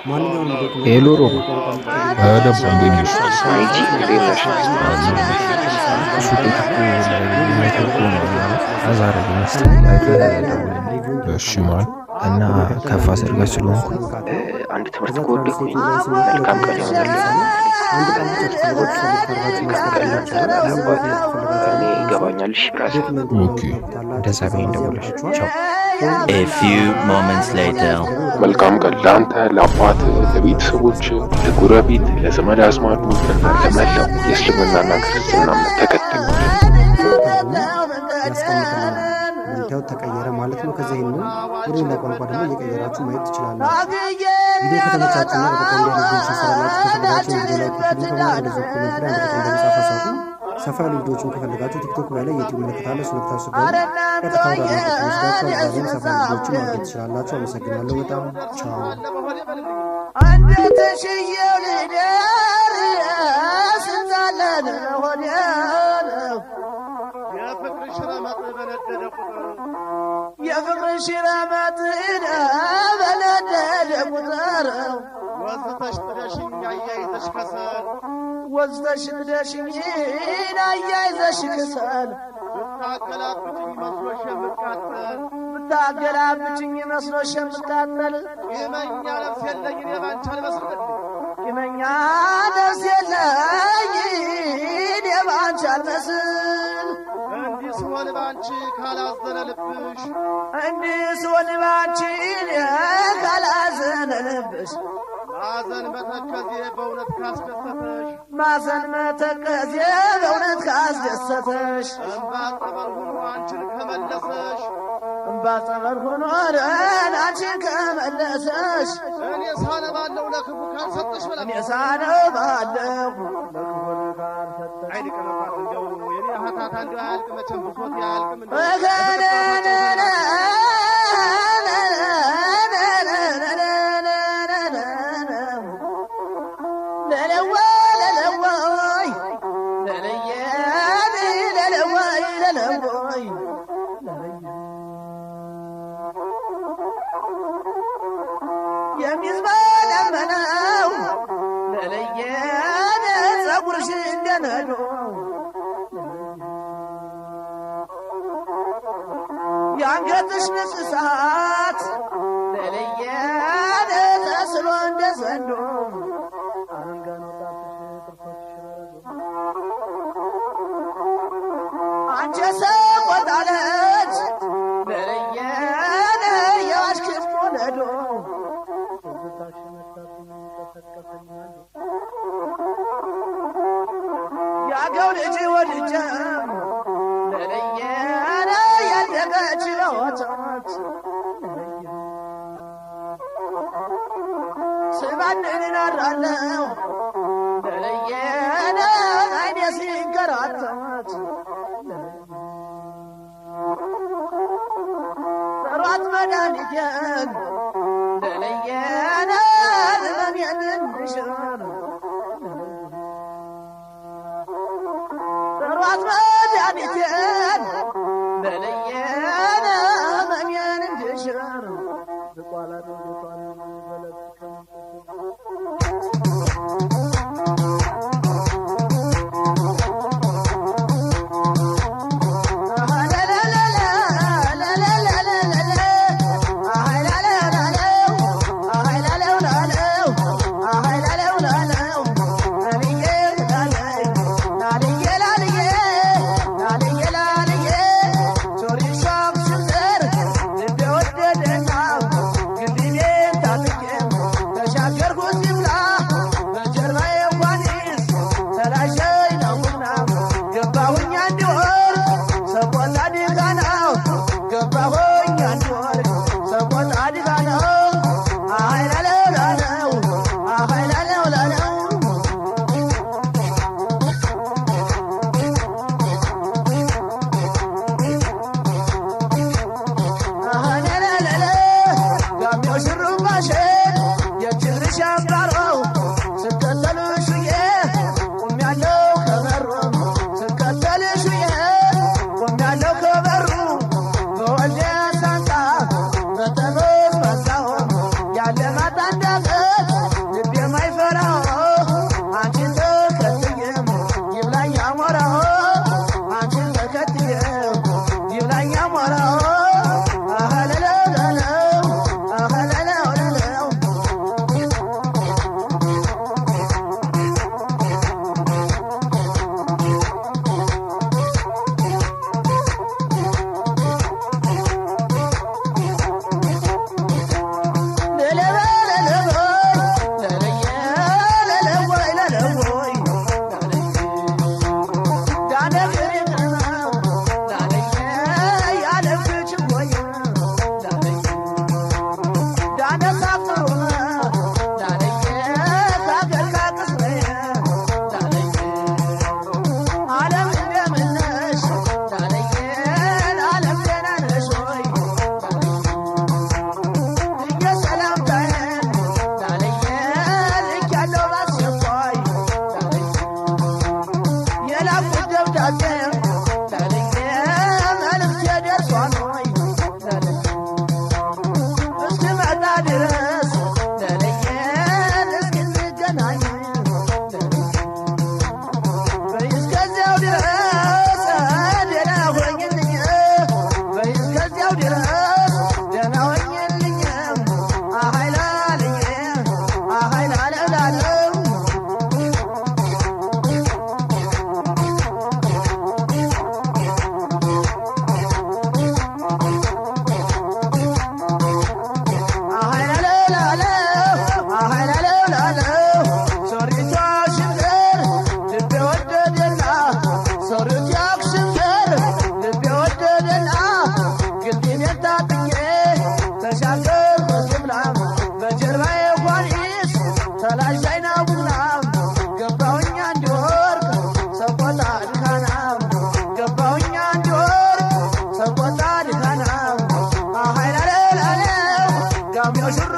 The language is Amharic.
ማንኛውንም ዶክመንት ሄሎ ሮብ በተለያየ ቋንቋ ደባ እንዴት ነሽ? ማይቲ እንዴት ነሽ? ሱቆች እኮ ኔትወርክ ሆኗል ማለት አዛር ይመስለኝ አይተህ ደውልልኝ። እሺ ማን እና ከፋ ሰርጋ ስለሆንኩ አንድ ትምህርት ከወደኩኝ መልካም ቀን ይሆንልኝ። አንድ ቀን ብቻ ተፈልጋችሁ ፈልጋችሁ እኔ ይገባኛል። እሺ ብራዘር ኦኬ እንደዛ በይ እንደውልሽ ቻው። A few moments later. መልካም ቀን ለአንተ፣ ለአባት፣ ለቤተሰቦች፣ ለጎረቤት፣ ለዘመድ አዝማዱ እና ለመላው የእስልምናና ክርስትና እምነት ተከታዮች ያስቀምጥልናል። እንደምታዩት ተቀየረ ማለት ነው። ከዚህ ይህንን ወደ ሌላ ቋንቋ ደግሞ እየቀየራችሁ ማየት ትችላላችሁ። ቪዲዮ ከተመቻችሁና በቀጣይ እንዲያደርጉ ሲሰራላችሁ ከፈለጋችሁ ቪዲዮ ላይ ኮፒ ከማድረግ እንደዚህ ኮሜንት ላይ እንደቀጣይ እንደሚጻፍ አሳውቁ። ሰፋ ያሉ ቪዲዮዎችን ከፈለጋችሁ ቲክቶክ ላይ ዩቲዩብ ምልክት አለ። እሱን ነክታችሁ ገቡ። ቀጥታ ወደ ወስዳችሁ አዛዚን ሰፋ ያሉ ቪዲዮዎችን ማግኘት ትችላላችሁ። አመሰግናለሁ በጣም ቻው። አንዴት ሽየው ልደር ስንታለን ሆዴን የፍቅር ሽረመጥ በነደደ ቁጥር ወዝተሽ ጥደሽኝ አያይዘሽ ከሰል ወዝተሽ ጥደሽኝ አያይዘሽ ከሰል ብታገላብጭኝ መስሎሽ የምቃጠል ቂመኛ ነፍስ የለኝ እኔ ባንቺ አልመስልም ቂመኛ ነፍስ የለኝ እኔ ባንቺ አልመስል እንዲህ ስሆን ባንቺ ካላዘነ ልብሽ እንዲህ ስሆን ባንቺ ካላዘነ ልብሽ ማዘን መተከዜ በእውነት ካስደሰተሽ ማዘን መተከዜ በእውነት ካስደሰተሽ እምባ ጸበል ሆኖ አንቺን ከመለሰሽ እምባ ጸበል ሆኖ አንቺን ከመለሰሽ እኔ ሳነባለሁ ለክፉ ካልሰጠሽ ብላ እኔ ሳነባለሁ ለክፉ ካልሰጠሽ አይድ ቀመባት እንደው የኔ ሀታታ እንደው አያልቅ መቼም ብሶት ያልቅም እንደው የሚዝመነመነው ለለየን ጸጉርሽ እንደነዶ የአንገትሽ ንስሳት ለለየን ተስሎ እንደ ዘንዶ አንቺ ሰቆጣለች ለለየን የዋሽክት ሞነዶ ያገው ልጅ ወልጀም ለለየን ያደገች ወተት ስባንን እናራለው ለለየን አይኔ ሲንከራተት ሯት መድኃኒቴን ለለየን ህመሜን እንድሽር ሯት መድኃኒቴን ለለየን ህመሜን እንድሽር የሽሩ